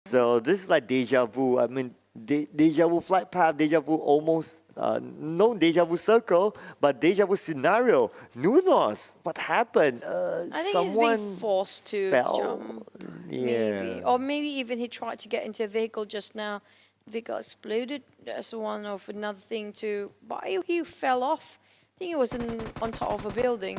So this is like deja vu. I mean, deja vu flight path, deja vu almost, no deja vu circle, but deja vu scenario. Nunos, what happened? I think he's being forced to jump. Yeah. Maybe. Or maybe even he tried to get into a vehicle just now. The vehicle exploded. That's one of another thing too. But he fell off. I think he was on top of a building.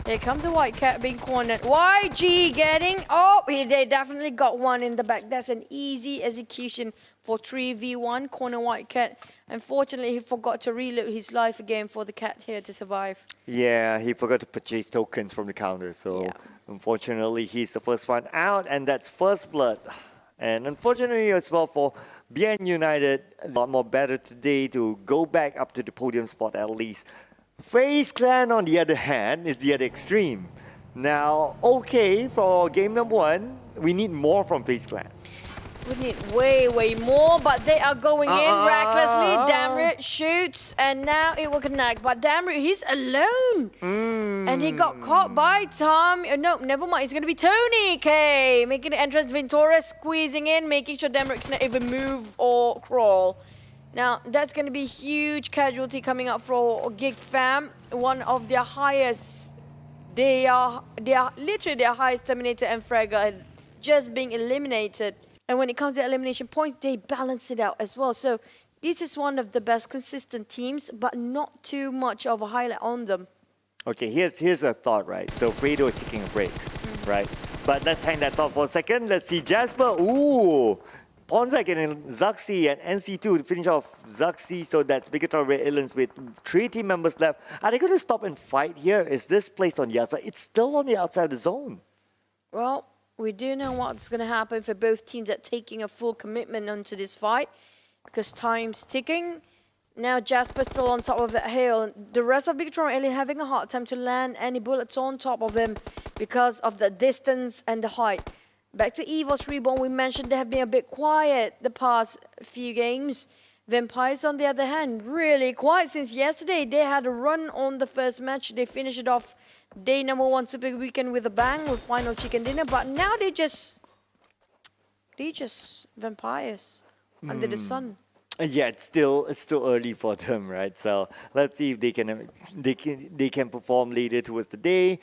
There comes the white cat being cornered. YG getting... Oh, they definitely got one in the back. That's an easy execution for 3v1. Corner white cat. Unfortunately, he forgot to reload his life again for the cat here to survive. Yeah, he forgot to purchase tokens from the counter. So, unfortunately, he's the first one out. And that's first blood. And unfortunately as well for BN United, a lot more better today to go back up to the podium spot at least. FaZe Clan, on the other hand, is the other extreme. Now, okay, for game number 1, we need more from FaZe Clan. We need way more, but they are going in recklessly. DayboT shoots, and now it will connect. But DayboT, he's alone. And he got caught by Tom. No, never mind. It's going to be Tony K making the entrance. Ventura squeezing in, making sure DayboT cannot even move or crawl. Now, that's going to be huge casualty coming up for Gig Fam. One of their highest, they are literally their highest Terminator and Fragger just being eliminated. And when it comes to elimination points, they balance it out as well. So this is one of the best consistent teams, but not too much of a highlight on them. Okay, here's a thought, right? So Fredo is taking a break, right? But let's hang that thought for a second. Let's see Jasper. Ooh! Ponzak and Zuxi and NC2 to finish off Zuxi. So that's Bigator Red Aliens with 3 team members left. Are they going to stop and fight here? Is this placed on the outside? It's still on the outside of the zone. Well, we do know what's going to happen for both teams that taking a full commitment onto this fight because time's ticking. Now Jasper's still on top of that hill. The rest of Bigator Red Alien having a hard time to land any bullets on top of him because of the distance and the height. Back to EVOS Reborn, we mentioned they have been a bit quiet the past few games. Vampires, on the other hand, really quiet since yesterday. They had a run on the first match. They finished it off day number 1 Super Weekend with a bang with final chicken dinner. But now they just vampires under the sun. Yeah, it's still early for them, right? So let's see if they can perform later towards the day.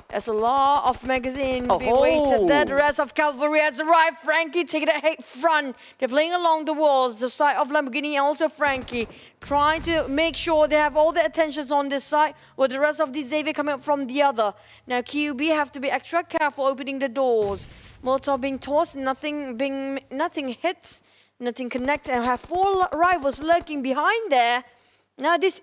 There's a lot of magazine being wasted there. The rest of Cavalry has arrived. Frankie taking a hit front. They're playing along the walls. The side of Lamborghini, also Frankie, trying to make sure they have all the attentions on this side, with the rest of the Xavier coming up from the other. Now QB have to be extra careful opening the doors. Molotov being tossed, nothing hits, nothing connects, and have 4 rivals lurking behind there. Now this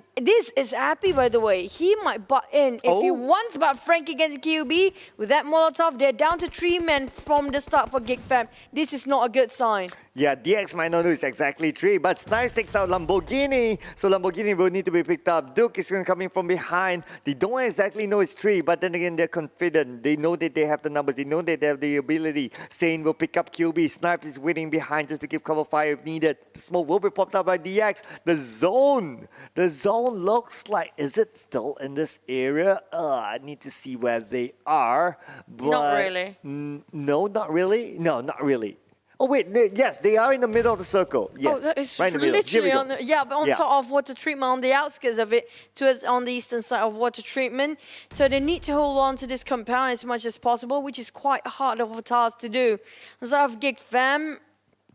is Happy, by the way. He might butt in. If he wants about Frankie against QB, with that Molotov, they're down to 3 men from the start for Gig Fam. This is not a good sign. Yeah, DX might not know it's exactly 3, but Snipes takes out Lamborghini. So Lamborghini will need to be picked up. Duke is going to come in from behind. They don't exactly know it's 3, but then again, they're confident. They know that they have the numbers. They know that they have the ability. Sane will pick up QB. Snipes is waiting behind just to give cover fire if needed. The smoke will be popped up by DX. The zone looks like, is it still in this area? I need to see where they are. But not really. No, not really. No, not really. Oh, wait, yes, they are in the middle of the circle. Yes, it's right in the middle. literally on the, but on top of water treatment, on the outskirts of it, towards on the eastern side of water treatment. So they need to hold on to this compound as much as possible, which is quite hard of a task to do. So I've Gig Fam,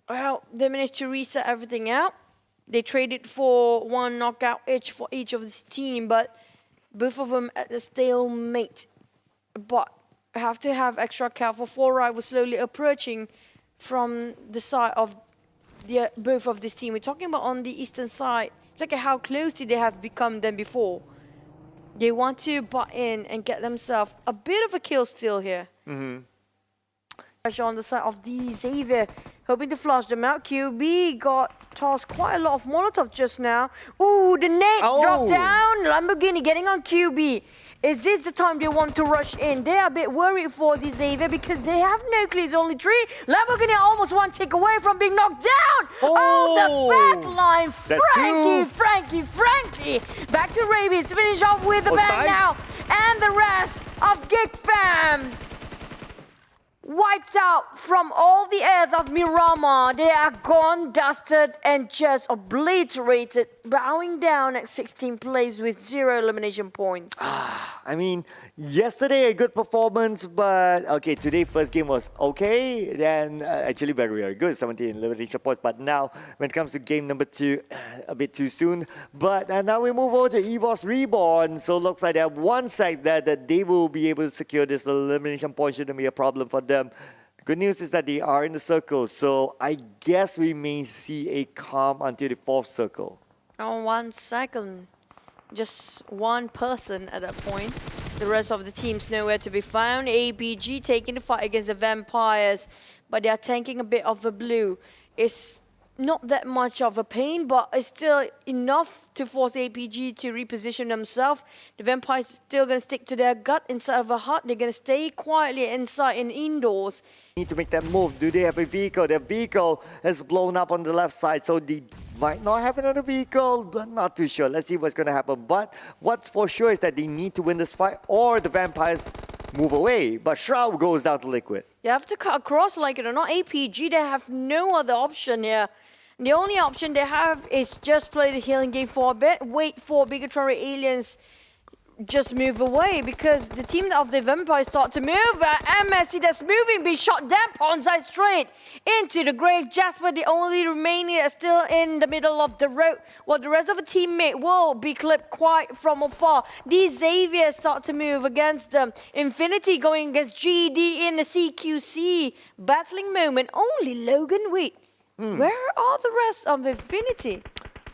well, they managed to reset everything out. They traded for 1 knockout each for each of this team, but both of them at a stalemate. But have to have extra careful. 4 rivals slowly approaching from the side of both of this team. We're talking about on the eastern side. Look at how close they have become than before. They want to butt in and get themselves a bit of a kill steal here. Pressure on the side of the Xavier, hoping to flush them out. QB got tossed quite a lot of Molotov just now. Ooh, the net dropped down. Lamborghini getting on QB. Is this the time they want to rush in? They are a bit worried for the Xavier because they have no clue. It's only 3. Lamborghini almost 1 tick away from being knocked down. The back line. Frankie. Back to Rabies. Finish off with the bang now. And the rest of Gig Fam. wiped out from all the earth of Myanmar. They are gone, dusted, and just obliterated, bowing down at 16th place with 0 elimination points. I mean, yesterday a good performance, but okay, today first game was okay, then actually very, very good, 17 elimination points. But now, when it comes to game number 2, a bit too soon. But now we move over to EVOS Reborn. So looks like they have one side that they will be able to secure this elimination point. Shouldn't be a problem for them. The good news is that they are in the circle, so I guess we may see a calm until the 4th circle. Oh, 1 second. Just one person at that point. The rest of the team's nowhere to be found. APG taking the fight against the Vampires, but they are tanking a bit of the blue. It's not that much of a pain, but it's still enough to force APG to reposition themselves. The Vampires still going to stick to their gut inside of a hut. They're going to stay quietly inside and indoors. Need to make that move. Do they have a vehicle? Their vehicle has blown up on the left side, so they might not have another vehicle, but not too sure. Let's see what's going to happen. But what's for sure is that they need to win this fight or the Vampires move away. But Shroud goes down to Liquid. You have to cut across, like it or not. APG, they have no other option here. The only option they have is just play the healing game for a bit, wait for Bigatron Red Aliens just move away, because the team of the Vampires start to move. MSC that's moving, be shot down, Bonsai straight into the grave. Jasper, the only remaining, is still in the middle of the road, while the rest of the teammate will be clipped quite from afar. These Xaviers start to move against them. Infinity going against GD in the CQC. Battling moment, only Logan, wait. Where are the rest of Infinity?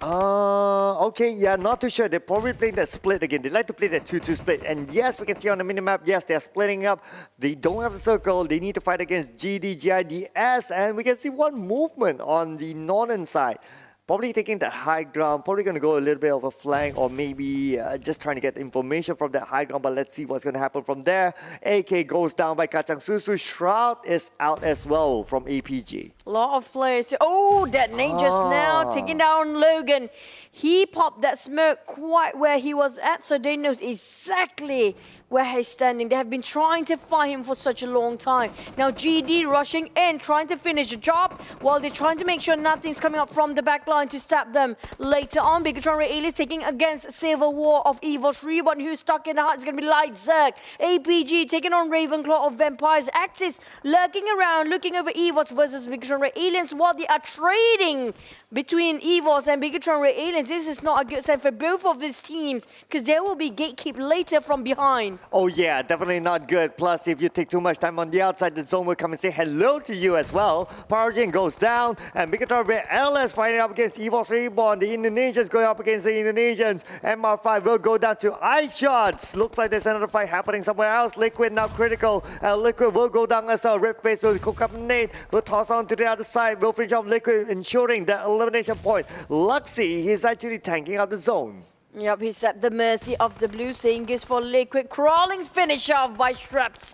Okay, yeah, not too sure. They're probably playing that split again. They like to play that 2-2 split. And yes, we can see on the minimap, yes, they're splitting up. They don't have a circle. They need to fight against GD, GIDS. And we can see one movement on the northern side. Probably taking the high ground, probably going to go a little bit of a flank, or maybe just trying to get information from that high ground, but let's see what's going to happen from there. AK goes down by Kacang Susu. Shroud is out as well from APG. A lot of players. Oh, detonate just now, taking down Logan. He popped that smoke quite where he was at, so they know exactly where he's standing. They have been trying to find him for such a long time. Now GD rushing in, trying to finish the job, while they're trying to make sure nothing's coming up from the back line to stab them later on. Bigatron Red Aliens taking against Civil War of EVOS Reborn, who's stuck in the heart. It's going to be Lyzerg. APG taking on Ravenclaw of Vampires. Axis lurking around, looking over EVOS versus Bigatron Red Aliens, while they are trading between EVOS and Bigatron Red Aliens. This is not a good sign for both of these teams, because there will be gatekeep later from behind. Oh yeah, definitely not good. Plus, if you take too much time on the outside, the zone will come and say hello to you as well. Powergen goes down, and Bigatron Red Aliens fighting up against EVOS Reborn. The Indonesians going up against the Indonesians. MR5 will go down to iShots. Looks like there's another fight happening somewhere else. Liquid now critical. Liquid will go down as well. RedFace will cook up Nate. Will toss on to the other side. Will finish off Liquid, ensuring the elimination point. Luxy, he's actually tanking out the zone. Yep, he's at the mercy of the blue, saying this for Liquid. Crawling's finish off by Shrubs.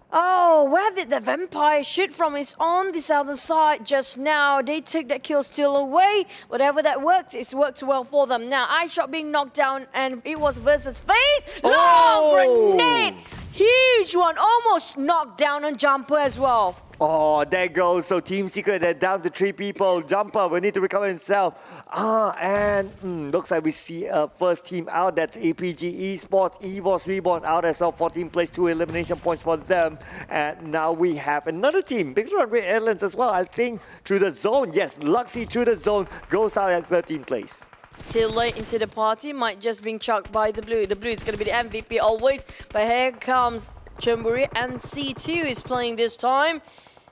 Oh, where did the Vampire shoot from? It's on the southern side just now. They took that kill steal away. Whatever that worked, it's worked well for them. Now, iShot being knocked down, and it was versus FaZe. Long grenade! Huge one, almost knocked down on Jumper as well. Oh, there goes. So Team Secret, they're down to 3 people. Jumper will need to recover himself. And looks like we see a first team out. That's APG Esports. EVOS Reborn out as well. 14 place, 2 elimination points for them. And now we have another team. Bigatron Red Aliens as well. I think through the zone. Yes, Luxy through the zone goes out at 13th place. Too late into the party. Might just being chucked by the blue. The blue is going to be the MVP always. But here comes Chamburi, and C2 is playing this time.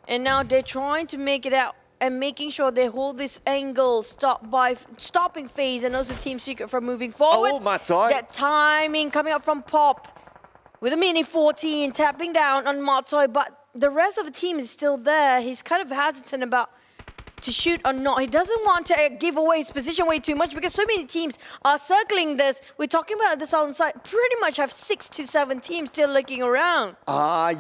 And now they're trying to make it out and making sure they hold this angle, stopping FaZe and also Team Secret from moving forward. Oh, Matoy. That timing coming up from Pop with a mini 14, tapping down on Matoy, but the rest of the team is still there. He's kind of hesitant about to shoot or not. He doesn't want to give away his position way too much because so many teams are circling this. We're talking about the southern side. Pretty much have 6 to 7 teams still looking around.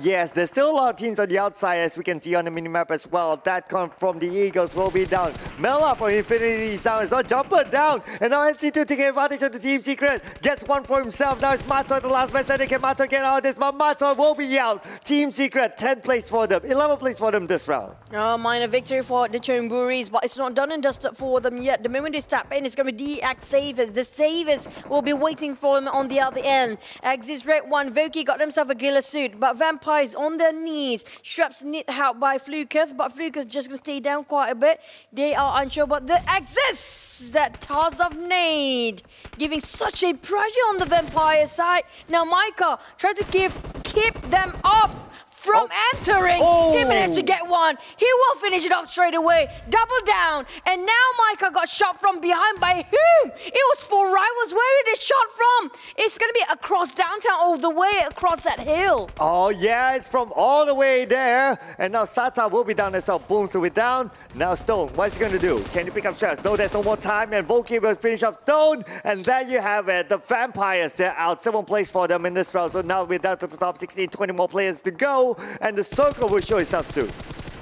Yes, there's still a lot of teams on the outside, as we can see on the minimap as well. That come from the Eagles will be down. MELA for Infinity is down as well. Jumper down. And now NC2 taking advantage of the Team Secret. Gets one for himself. Now it's Mato the last man standing. Can Mato get out of this? But Mato will be out. Team Secret, 10th place for them. 11th place for them this round. Minor victory for the Chonburis, but it's not done and dusted for them yet. The moment they step in, it's going to be DX Savers. The Savers will be waiting for them on the other end. Axis Red 1, Voki got himself a Gila suit, but Vampires on their knees. Straps need help by Fluketh, but Fluketh just going to stay down quite a bit. They are unsure about the Axis that Tars of Nade, giving such a pressure on the Vampire side. Now Micah tried to keep them off from entering. He managed to get one. He will finish it off straight away. Double down. And now Micah got shot from behind by whom? It was 4 rivals. Where did it shot from? It's going to be across downtown, all the way across that hill. Oh, yeah, it's from all the way there. And now Sata will be down as well. Booms will be down. Now Stone, what's he going to do? Can he pick up shots? No, there's no more time. And Volky will finish off Stone. And there you have it. The Vampires, they're out. 7th place for them in this round. So now we're down to the top 16. 20 more players to go. And the circle will show itself soon.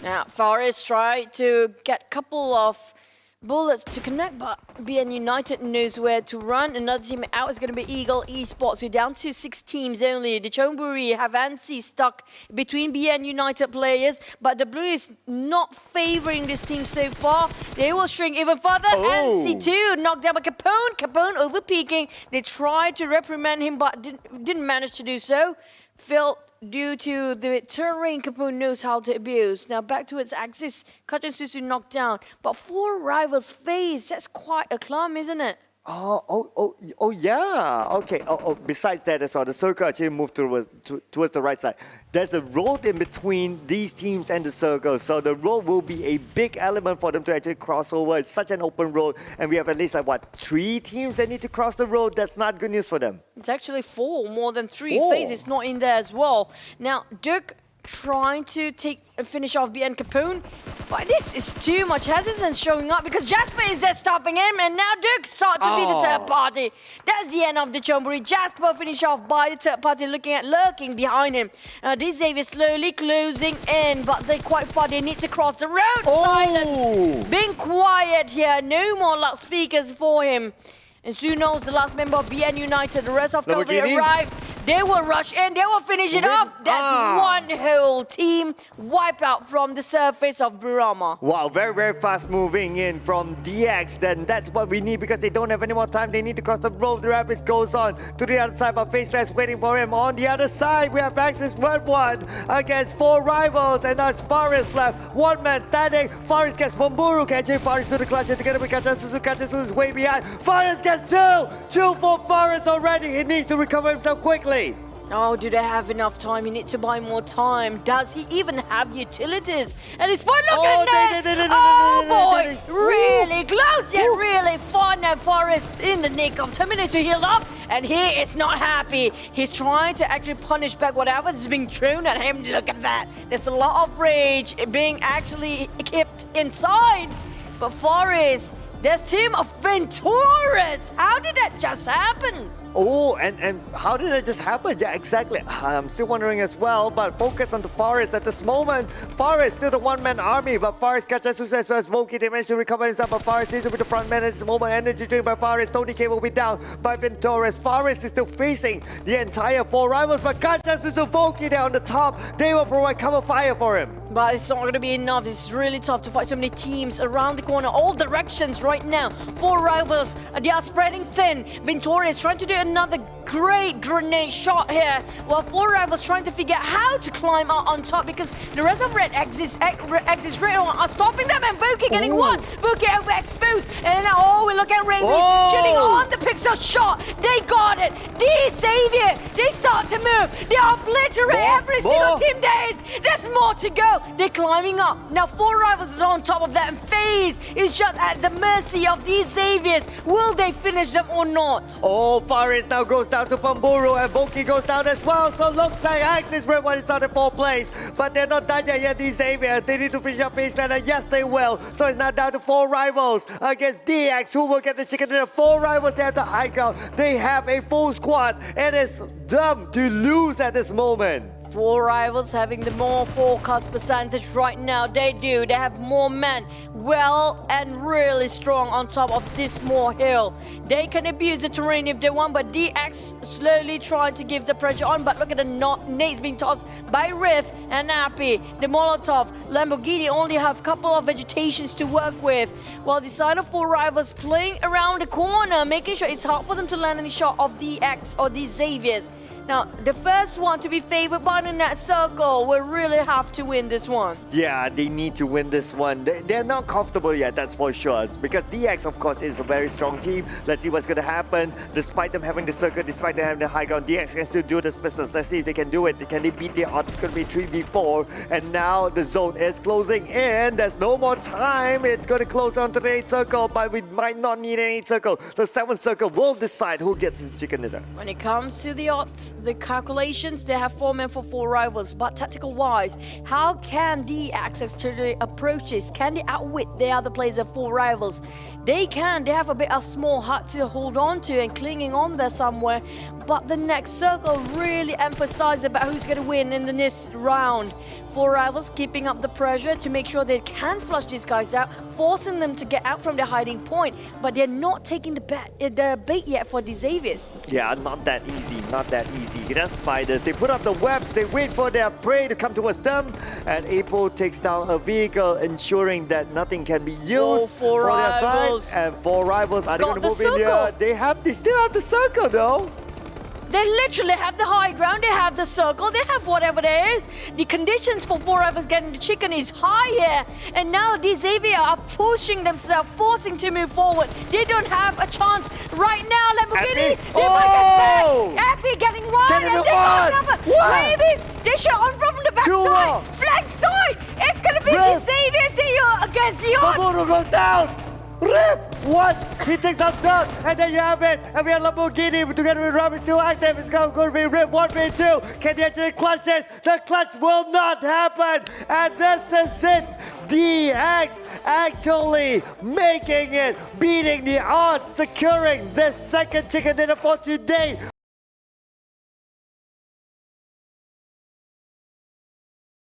Now, Forest tried to get a couple of bullets to connect, but BN United knows where to run. Another team out is going to be EVOS Esports. We're down to 6 teams only. The Chonburi have Ansi stuck between BN United players, but the Blue is not favoring this team so far. They will shrink even further. Ansi too knocked down by Capone. Capone over peaking. They tried to reprimand him, but didn't manage to do so. Failed due to the terrain Capone knows how to abuse. Now back to its axis. Kachan Susu knocked down. But 4 rivals face. That's quite a clump, isn't it? Yeah. Okay. Besides that as well, the circle actually moved towards the right side. There's a road in between these teams and the circle, so the road will be a big element for them to actually cross over. It's such an open road, and we have at least 3 teams that need to cross the road. That's not good news for them. It's actually 4, more than 3. FaZe is not in there as well. Now Dirk trying to finish off BN Capone. But this is too much hesitance showing up because Jasper is there stopping him, and now Dirk starts to be the third party. That's the end of the Chonburi. Jasper finished off by the third party, lurking behind him. This Xavier is slowly closing in, but they're quite far. They need to cross the road. Silence. Being quiet here. No more loudspeakers for him. And soon knows the last member of BN United. The rest of Calvary arrive. They will rush in. They will finish it off. That's one whole team wiped out from the surface of Burama. Wow, very, very fast moving in from DX. Then that's what we need because they don't have any more time. They need to cross the road. The Rapids goes on to the other side, but FaZe waiting for him. On the other side, we have Axis Red 1 against 4 rivals. And that's Forest left. 1 man standing. Forest gets Bomburu catching. Forest to the clutch together with Kachan Susu. Kachan Susu is way behind. Forest gets 2. 2 for Forest already. He needs to recover himself quickly. Oh, do they have enough time? He needs to buy more time. Does he even have utilities? And his point, look at that! Oh boy, really close yet really far now. Forest in the nick of 10 minutes to heal up, and he is not happy. He's trying to actually punish back whatever is being thrown at him. Look at that. There's a lot of rage being actually kept inside. But Forest, there's team of Venturas. How did that just happen? And how did it just happen? Yeah, exactly. I'm still wondering as well, but focus on the Forest at this moment. Forest still the 1-man army, but Forest catches Susu as well as Volky. They managed to recover himself, but Forest is with the front man at this moment. Energy drink by Forest. Tony K will be down by Venturas. Forest is still facing the entire 4 rivals, but catches Susu Volky there on the top. They will provide cover fire for him. But it's not going to be enough. It's really tough to fight so many teams around the corner, all directions right now. 4 rivals, they are spreading thin. Ventura is trying to do another great grenade shot here, while 4 rivals trying to figure out how to climb out on top because the rest of Red Axis Red are stopping them, and Voki getting one. Voki overexposed, and now we look at RedFace shooting on the pixel shot. They got it. These Xavier, they start to move. They obliterate every single team there is. There's more to go. go. They're climbing up. Now 4 rivals is on top of that, and FaZe is just at the mercy of these Saviors. Will they finish them or not? Oh, Faris now goes down to Pamburu, and Voki goes down as well. So looks like Axis Red is on the 4th place. But they're not done yet, these Saviors. They need to finish up FaZe, and yes, they will. So it's now down to 4 rivals against DX, who will get the chicken dinner. 4 rivals, they have the high ground. They have a full squad, and it's dumb to lose at this moment. 4 rivals having the more forecast percentage right now. They do. They have more men, well and really strong on top of this small hill. They can abuse the terrain if they want, but DX slowly trying to give the pressure on. But look at the nades being tossed by Riff and Appy. The Molotov, Lamborghini only have a couple of vegetations to work with. While the side of 4 rivals playing around the corner, making sure it's hard for them to land any shot of DX or these Xaviers. Now, the first one to be favored by the net circle will really have to win this one. Yeah, they need to win this one. They're not comfortable yet, that's for sure. Because DX, of course, is a very strong team. Let's see what's going to happen. Despite them having the circle, despite them having the high ground, DX can still do this business. Let's see if they can do it. Can they beat the odds? It's going to be 3v4. And now the zone is closing in. There's no more time. It's going to close onto the 8th circle, but we might not need an 8th circle. The 7th circle will decide who gets his chicken dinner. When it comes to the odds, the calculations, they have 4 men for 4 rivals, but tactical wise, how can DX actually approach this? Can they outwit the other players of 4 rivals? They can. They have a bit of small hut to hold on to and clinging on there somewhere, but the next circle really emphasizes about who's going to win in this round. 4 rivals keeping up the pressure to make sure they can flush these guys out, forcing them to get out from their hiding point, but they're not taking the bait yet for the Xaviers. Yeah, not that easy, not that easy. That's spiders. They put up the webs, they wait for their prey to come towards them, and Apo takes down a vehicle, ensuring that nothing can be used for their rivals. side. And 4 rivals are going to move circle. in here. They still have the circle though. They literally have the high ground, they have the circle, they have whatever there is. The conditions for 4 rivals getting the chicken is higher. And now these Xavier are pushing themselves, forcing to move forward. They don't have a chance right now. Lamborghini, they might get back. Appy getting one, and they got another. Rabies, they shot on from the back side. Flank side. It's going to be the Xavier against the odds. Pamburu goes down. Rip! What? He takes out Doug, and then you have it. And we have Lamborghini together with Robbie still active. It's going to be Rip 1v2. Can they actually clutch this? The clutch will not happen. And this is it. DX actually making it, beating the odds, securing the second chicken dinner for today